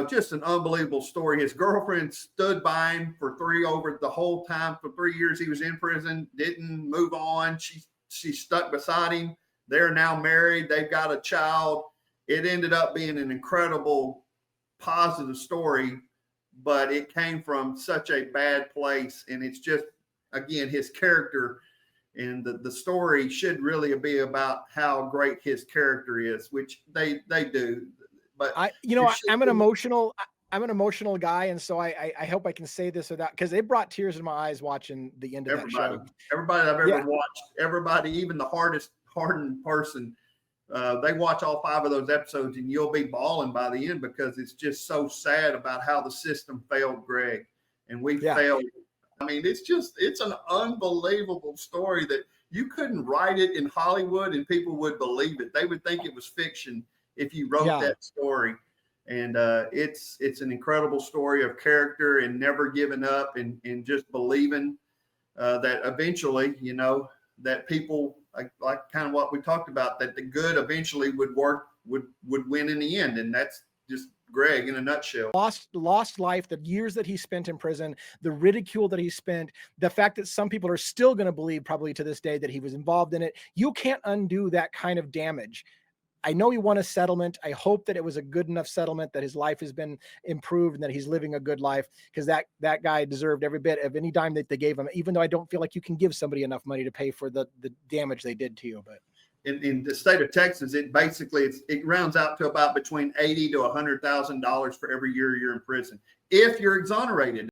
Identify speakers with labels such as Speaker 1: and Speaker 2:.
Speaker 1: just an unbelievable story. His girlfriend stood by him over the whole time. For 3 years he was in prison, didn't move on. She stuck beside him. They're now married. They've got a child. It ended up being an incredible, positive story, but it came from such a bad place. And it's just, again, his character, and the story should really be about how great his character is, which they do. But
Speaker 2: I'm an emotional guy, and so I hope I can say this without, because it brought tears in my eyes watching the end of that show.
Speaker 1: Everybody I've ever watched, even the hardened person, they watch all 5 of those episodes, and you'll be bawling by the end, because it's just so sad about how the system failed Greg, and we failed. I mean, it's an unbelievable story that you couldn't write it in Hollywood and people would believe it. They would think it was fiction if you wrote that story. And it's an incredible story of character and never giving up, and just believing that eventually, that people, like kind of what we talked about, that the good eventually would win in the end. And that's just Greg in a nutshell.
Speaker 2: Lost life, the years that he spent in prison, the ridicule that he spent, the fact that some people are still going to believe, probably to this day, that he was involved in it. You can't undo that kind of damage. I know he won a settlement. I hope that it was a good enough settlement that his life has been improved and that he's living a good life, because that guy deserved every bit of any dime that they gave him, even though I don't feel like you can give somebody enough money to pay for the damage they did to you. But
Speaker 1: in the state of Texas, it rounds out to about between $80,000 to $100,000 for every year you're in prison, if you're exonerated.